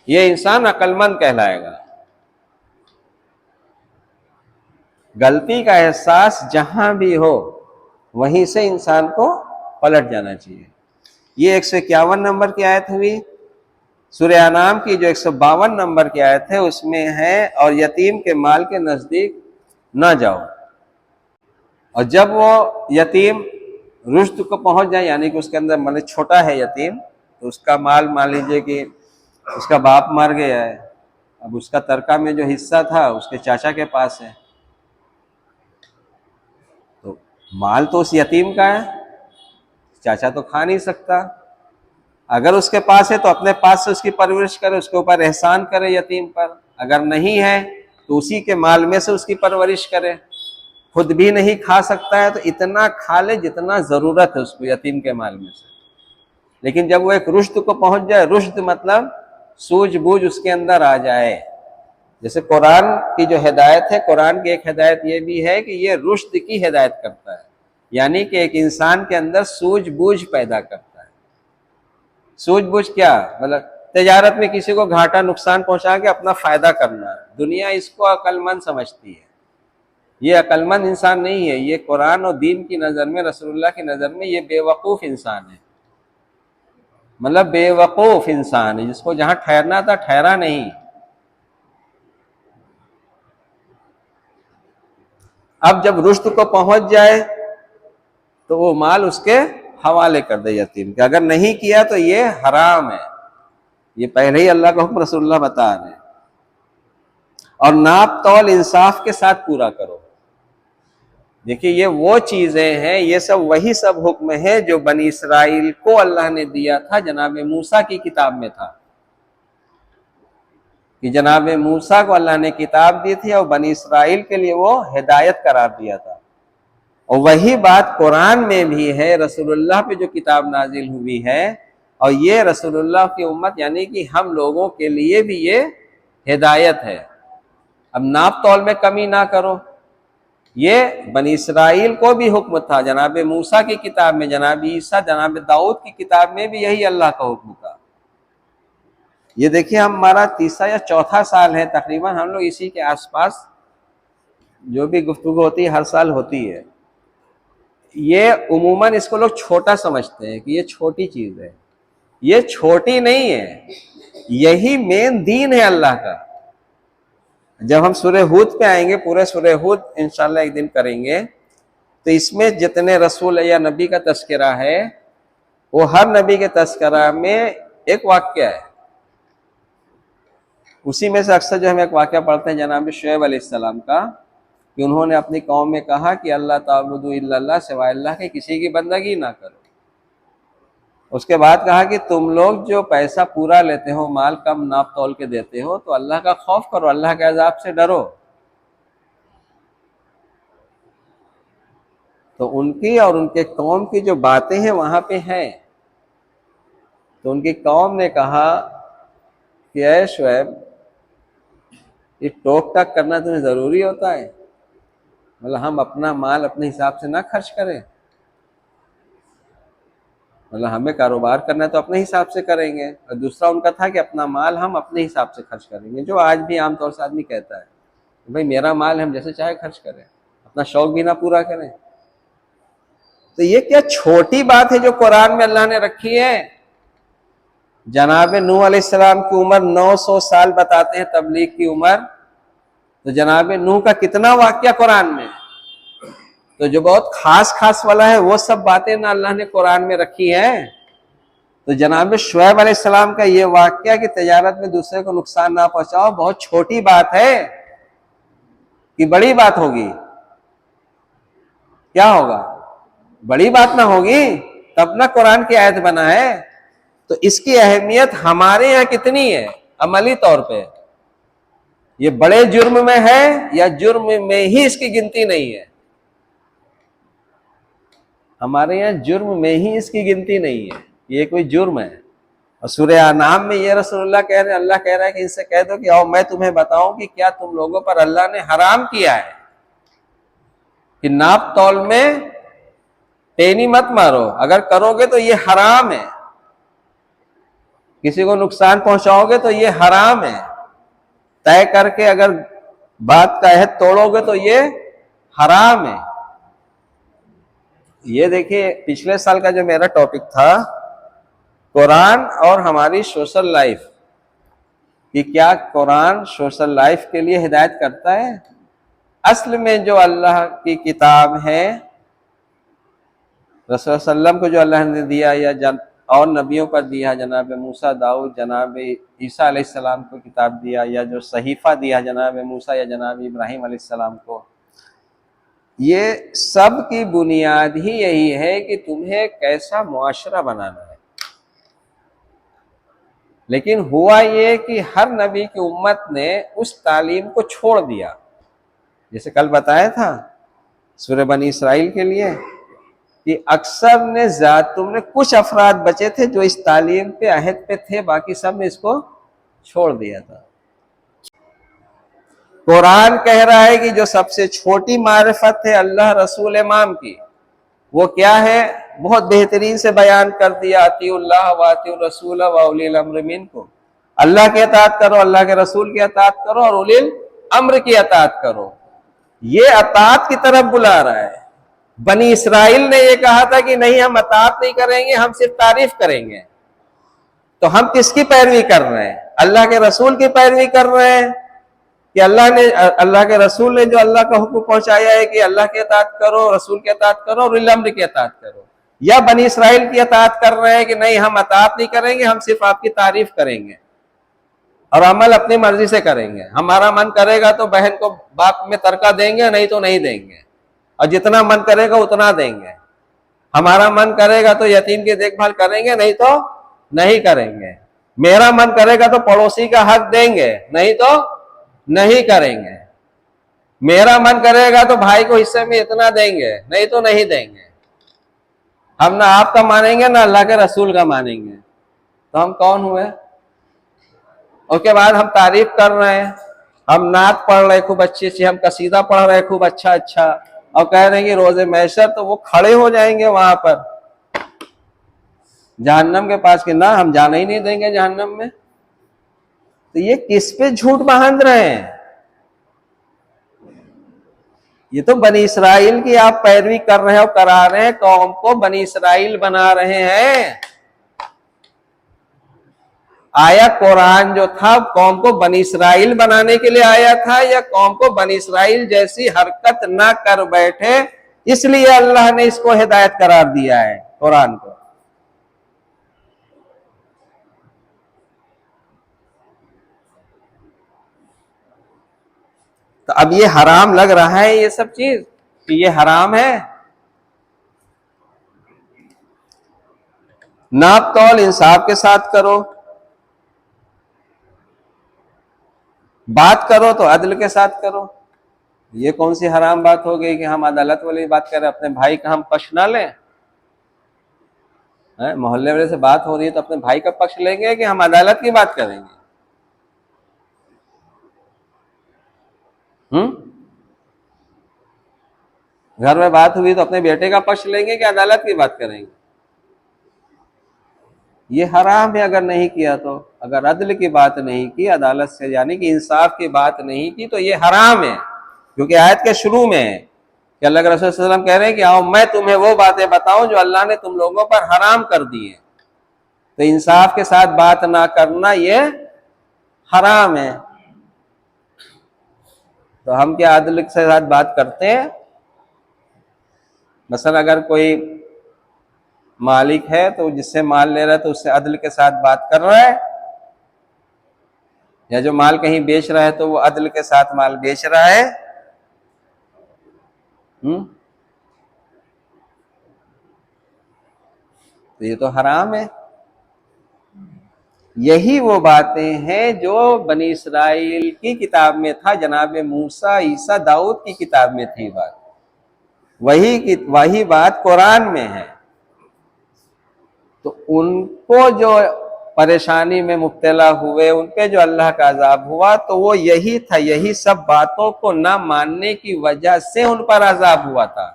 یہ انسان عقل مند کہلائے گا. غلطی کا احساس جہاں بھی ہو وہیں سے انسان کو پلٹ جانا چاہیے. یہ 151 نمبر کی آیت ہوئی. سورہ انعام کی جو 152 نمبر کی آیت ہے اس میں ہے اور یتیم کے مال کے نزدیک نہ جاؤ. اور جب وہ یتیم رشد کو پہنچ جائے، یعنی کہ اس کے اندر مطلب چھوٹا ہے یتیم، تو اس کا مال مان لیجیے کہ اس کا باپ مر گیا ہے، اب اس کا ترکہ میں جو حصہ تھا اس کے چاچا کے پاس ہے، تو مال تو اس یتیم کا ہے، چاچا تو کھا نہیں سکتا. اگر اس کے پاس ہے تو اپنے پاس سے اس کی پرورش کرے، اس کے اوپر احسان کرے یتیم پر. اگر نہیں ہے تو اسی کے مال میں سے اس کی پرورش کرے. خود بھی نہیں کھا سکتا ہے تو اتنا کھا لے جتنا ضرورت ہے اس کو یتیم کے مال میں سے. لیکن جب وہ ایک رشد کو پہنچ جائے، رشد مطلب سوجھ بوجھ اس کے اندر آ جائے. جیسے قرآن کی جو ہدایت ہے، قرآن کی ایک ہدایت یہ بھی ہے کہ یہ رشد کی ہدایت کرتا ہے، یعنی کہ ایک انسان کے اندر سوجھ بوجھ پیدا کرتا ہے. سوجھ بوجھ کیا مطلب؟ تجارت میں کسی کو گھاٹا نقصان پہنچا کے اپنا فائدہ کرنا ہے. دنیا اس کو عقل مند سمجھتی ہے، یہ عقل مند انسان نہیں ہے. یہ قرآن اور دین کی نظر میں، رسول اللہ کی نظر میں یہ بے وقوف انسان ہے. مطلب بے وقوف انسان ہے، جس کو جہاں ٹھہرنا تھا ٹھہرا نہیں. اب جب رشد کو پہنچ جائے تو وہ مال اس کے حوالے کر دے یتیم کہ اگر نہیں کیا تو یہ حرام ہے. یہ پہلے ہی اللہ کا حکم رسول اللہ بتا رہے ہیں. اور ناپ تول انصاف کے ساتھ پورا کرو. دیکھیے یہ وہ چیزیں ہیں، یہ سب وہی سب حکم ہے جو بنی اسرائیل کو اللہ نے دیا تھا، جناب موسیٰ کی کتاب میں تھا کہ جناب موسیٰ کو اللہ نے کتاب دی تھی اور بنی اسرائیل کے لیے وہ ہدایت قرار دیا تھا. اور وہی بات قرآن میں بھی ہے، رسول اللہ پہ جو کتاب نازل ہوئی ہے، اور یہ رسول اللہ کی امت یعنی کہ ہم لوگوں کے لیے بھی یہ ہدایت ہے. اب ناپ تول میں کمی نہ کرو. یہ بنی اسرائیل کو بھی حکم تھا، جناب موسیٰ کی کتاب میں، جناب عیسیٰ، جناب داؤد کی کتاب میں بھی یہی اللہ کا حکم تھا. یہ دیکھیے ہمارا تیسرا یا چوتھا سال ہے تقریباً، ہم لوگ اسی کے آس پاس جو بھی گفتگو ہوتی ہے ہر سال ہوتی ہے. یہ عموماً اس کو لوگ چھوٹا سمجھتے ہیں کہ یہ چھوٹی چیز ہے. یہ چھوٹی نہیں ہے، یہی مین دین ہے اللہ کا. جب ہم سورہ ہود پہ آئیں گے، پورے سورہ ہود انشاءاللہ ایک دن کریں گے، تو اس میں جتنے رسول یا نبی کا تذکرہ ہے وہ ہر نبی کے تذکرہ میں ایک واقعہ ہے. اسی میں سے اکثر جو ہم ایک واقعہ پڑھتے ہیں جناب شعیب علیہ السلام کا، کہ انہوں نے اپنی قوم میں کہا کہ اللہ تعبدوا الا اللہ، سوائے اللہ کے کسی کی بندگی نہ کرو. اس کے بعد کہا کہ تم لوگ جو پیسہ پورا لیتے ہو، مال کم ناپ تول کے دیتے ہو، تو اللہ کا خوف کرو، اللہ کے عذاب سے ڈرو. تو ان کی اور ان کے قوم کی جو باتیں ہیں وہاں پہ ہیں. تو ان کی قوم نے کہا کہ اے شعیب، یہ ٹوک ٹاک کرنا تمہیں ضروری ہوتا ہے؟ مطلب ہم اپنا مال اپنے حساب سے نہ خرچ کریں؟ مطلب ہمیں کاروبار کرنا ہے تو اپنے حساب سے کریں گے. اور دوسرا ان کا تھا کہ اپنا مال ہم اپنے حساب سے خرچ کریں گے، جو آج بھی عام طور سے آدمی کہتا ہے کہ بھائی میرا مال ہم جیسے چاہے خرچ کریں، اپنا شوق بھی نہ پورا کریں. تو یہ کیا چھوٹی بات ہے جو قرآن میں اللہ نے رکھی ہے؟ جناب نوح علیہ السلام کی عمر 900 سال بتاتے ہیں تبلیغ کی عمر. تو جناب نوح کا کتنا واقعہ قرآن میں. تو جو بہت خاص خاص والا ہے وہ سب باتیں نہ اللہ نے قرآن میں رکھی ہیں. تو جناب شعیب علیہ السلام کا یہ واقعہ کہ تجارت میں دوسرے کو نقصان نہ پہنچاؤ بہت چھوٹی بات ہے کہ بڑی بات ہوگی؟ کیا ہوگا؟ بڑی بات نہ ہوگی تب نہ قرآن کی آیت بنا ہے. تو اس کی اہمیت ہمارے یہاں کتنی ہے عملی طور پہ؟ یہ بڑے جرم میں ہے یا جرم میں ہی اس کی گنتی نہیں ہے؟ ہمارے یہاں جرم میں ہی اس کی گنتی نہیں ہے، یہ کوئی جرم ہے. اور سورہ انعام میں یہ رسول اللہ کہہ رہے ہیں، اللہ کہہ رہا ہے کہ ان سے کہہ دو کہ آؤ میں تمہیں بتاؤں کہ کیا تم لوگوں پر اللہ نے حرام کیا ہے کہ ناپ تول میں پینی مت مارو، اگر کرو گے تو یہ حرام ہے. کسی کو نقصان پہنچاؤ گے تو یہ حرام ہے. طے کر کے اگر بات کا عہد توڑو گے تو یہ حرام ہے. یہ دیکھیے پچھلے سال کا جو میرا ٹاپک تھا قرآن اور ہماری سوشل لائف، کہ کیا قرآن سوشل لائف کے لیے ہدایت کرتا ہے؟ اصل میں جو اللہ کی کتاب ہے، رسول صلی اللہ علیہ وسلم کو جو اللہ نے دیا یا اور نبیوں پر دیا، جناب موسیٰ، داؤد، جناب عیسیٰ علیہ السلام کو کتاب دیا، یا جو صحیفہ دیا جناب موسیٰ یا جناب ابراہیم علیہ السلام کو، یہ سب کی بنیاد ہی یہی ہے کہ تمہیں کیسا معاشرہ بنانا ہے. لیکن ہوا یہ کہ ہر نبی کی امت نے اس تعلیم کو چھوڑ دیا. جیسے کل بتایا تھا سورہ بنی اسرائیل کے لیے کہ اکثر نے تم نے کچھ افراد بچے تھے جو اس تعلیم پہ عہد پہ تھے، باقی سب نے اس کو چھوڑ دیا تھا۔ قرآن کہہ رہا ہے کہ جو سب سے چھوٹی معرفت ہے اللہ رسول امام کی، وہ کیا ہے؟ بہت بہترین سے بیان کر دیا، اطیعوا اللہ واطیعوا الرسول واولی الامر منکم، اللہ کی اطاعت کرو، اللہ کے رسول کی اطاعت کرو، اور اولی الامر کی اطاعت کرو۔ یہ اطاعت کی طرف بلا رہا ہے۔ بنی اسرائیل نے یہ کہا تھا کہ نہیں، ہم اطاعت نہیں کریں گے، ہم صرف تعریف کریں گے۔ تو ہم کس کی پیروی کر رہے ہیں؟ اللہ کے رسول کی پیروی کر رہے ہیں کہ اللہ کے رسول نے جو اللہ کا حکم پہنچایا ہے کہ اللہ کی اطاعت کرو، رسول کی اطاعت کرو اور اولی الامر کی اطاعت کرو، یا بنی اسرائیل کی اطاعت کر رہے ہیں کہ نہیں، ہم اطاعت نہیں کریں گے، ہم صرف آپ کی تعریف کریں گے اور عمل اپنی مرضی سے کریں گے۔ ہمارا من کرے گا تو بہن کو باپ میں ترکہ دیں گے، نہیں تو نہیں دیں گے، اور جتنا من کرے گا اتنا دیں گے۔ ہمارا من کرے گا تو یتیم کی دیکھ بھال کریں گے، نہیں تو نہیں کریں گے۔ میرا من کرے گا تو پڑوسی کا حق دیں گے، نہیں تو نہیں کریں گے۔ میرا من کرے گا تو بھائی کو حصے میں اتنا دیں گے، نہیں تو نہیں دیں گے۔ ہم نہ آپ کا مانیں گے نہ اللہ کے رسول کا مانیں گے، تو ہم کون ہوئے؟ اس کے بعد ہم تعریف کر رہے ہیں، ہم نعت پڑھ رہے خوب اچھی اچھی، ہم قصیدہ پڑھ رہے خوب اچھا، اور کہہ رہے ہیں کہ روز محشر تو وہ کھڑے ہو جائیں گے وہاں پر جہنم کے پاس کہ نہ، ہم جانا ہی نہیں دیں گے جہنم میں۔ تو یہ کس پہ جھوٹ باندھ رہے ہیں؟ یہ تو بنی اسرائیل کی آپ پیروی کر رہے ہو، کرا رہے ہیں، قوم کو بنی اسرائیل بنا رہے ہیں۔ آیا قرآن جو تھا قوم کو بنی اسرائیل بنانے کے لیے آیا تھا، یا قوم کو بنی اسرائیل جیسی حرکت نہ کر بیٹھے اس لیے اللہ نے اس کو ہدایت قرار دیا ہے قرآن کو؟ تو اب یہ حرام لگ رہا ہے یہ سب چیز کہ یہ حرام ہے؟ ناپ تول انصاف کے ساتھ کرو، بات کرو تو عدل کے ساتھ کرو۔ یہ کون سی حرام بات ہو گئی کہ ہم عدالت والی بات کریں؟ اپنے بھائی کا ہم پکش نہ لیں؟ محلے والے سے بات ہو رہی ہے تو اپنے بھائی کا پکش لیں گے کہ ہم عدالت کی بات کریں گے؟ گھر میں بات ہوئی تو اپنے بیٹے کا پکش لیں گے کہ عدالت کی بات کریں گے؟ یہ حرام ہے اگر نہیں کیا تو۔ اگر عدل کی بات نہیں کی، عدالت سے یعنی کہ انصاف کی بات نہیں کی، تو یہ حرام ہے، کیونکہ آیت کے شروع میں ہے کہ اللہ کے رسول صلی اللہ علیہ وسلم کہہ رہے ہیں کہ آؤ میں تمہیں وہ باتیں بتاؤں جو اللہ نے تم لوگوں پر حرام کر دی ہیں۔ تو انصاف کے ساتھ بات نہ کرنا یہ حرام ہے۔ تو ہم کیا عدل کے ساتھ بات کرتے ہیں؟ مثلا اگر کوئی مالک ہے تو جس سے مال لے رہا ہے تو اس سے عدل کے ساتھ بات کر رہا ہے، یا جو مال کہیں بیچ رہا ہے تو وہ عدل کے ساتھ مال بیچ رہا ہے؟ تو یہ تو حرام ہے۔ یہی وہ باتیں ہیں جو بنی اسرائیل کی کتاب میں تھا، جناب موسیٰ، عیسیٰ، داؤد کی کتاب میں تھی بات، وہی بات قرآن میں ہے۔ تو ان کو جو پریشانی میں مبتلا ہوئے، ان پہ جو اللہ کا عذاب ہوا، تو وہ یہی تھا، یہی سب باتوں کو نہ ماننے کی وجہ سے ان پر عذاب ہوا تھا۔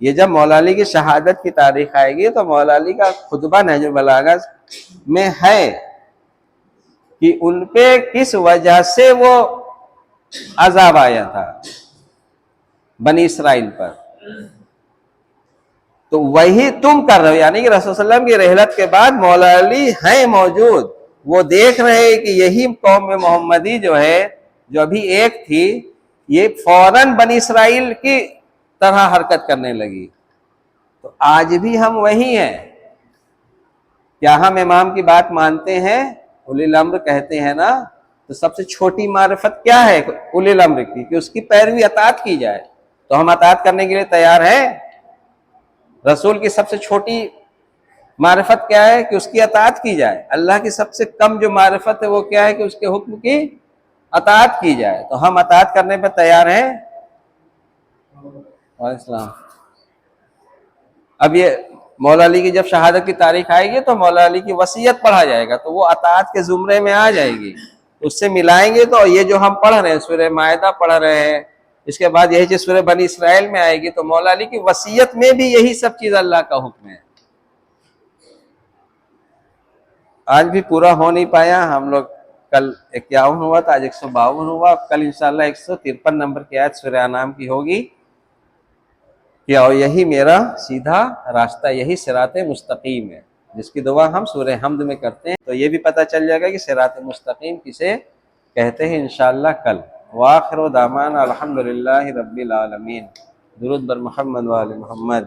یہ جب مولا علی کی شہادت کی تاریخ آئے گی تو مولا علی کا خطبہ نہج البلاغہ میں ہے کہ ان پہ کس وجہ سے وہ عذاب آیا تھا بنی اسرائیل پر۔ تو وہی تم کر رہے ہو، یعنی کہ رسول صلی اللہ علیہ وسلم کی رحلت کے بعد مولا علی ہیں موجود، وہ دیکھ رہے ہیں کہ یہی قوم محمدی جو ہے، جو ابھی ایک تھی، یہ فوراً بنی اسرائیل کی طرح حرکت کرنے لگی۔ تو آج بھی ہم وہی ہیں۔ کیا ہم امام کی بات مانتے ہیں؟ اولی الامر کہتے ہیں نا، تو سب سے چھوٹی معرفت کیا ہے اولی الامر کی؟ کہ اس کی پیروی اطاعت کی جائے، تو ہم اطاعت کرنے کے لیے تیار ہیں۔ رسول کی سب سے چھوٹی معرفت کیا ہے؟ کہ اس کی اطاعت کی جائے۔ اللہ کی سب سے کم جو معرفت ہے وہ کیا ہے؟ کہ اس کے حکم کی اطاعت کی جائے۔ تو ہم اطاعت کرنے پہ تیار ہیں۔ وعلیکم السلام۔ اب یہ مولا علی کی جب شہادت کی تاریخ آئے گی تو مولا علی کی وصیت پڑھا جائے گا تو وہ اطاعت کے زمرے میں آ جائے گی، اس سے ملائیں گے۔ تو یہ جو ہم پڑھ رہے ہیں سورہ مائدہ پڑھ رہے ہیں، اس کے بعد یہی چیز سورہ بنی اسرائیل میں آئے گی، تو مولا علی کی وصیت میں بھی یہی سب چیز اللہ کا حکم ہے۔ آج بھی پورا ہو نہیں پایا، ہم لوگ کل 51 ہوا تھا، آج 152 ہوا، کل انشاءاللہ 153 نمبر کی آیت سورہ انعام کی ہوگی کہ اور یہی میرا سیدھا راستہ، یہی صراط مستقیم ہے، جس کی دعا ہم سورہ حمد میں کرتے ہیں۔ تو یہ بھی پتہ چل جائے گا کہ صراط مستقیم کسے کہتے ہیں انشاءاللہ کل۔ وآخر دعوانا الحمدللہ رب العالمین۔ درود بر محمد و آل محمد۔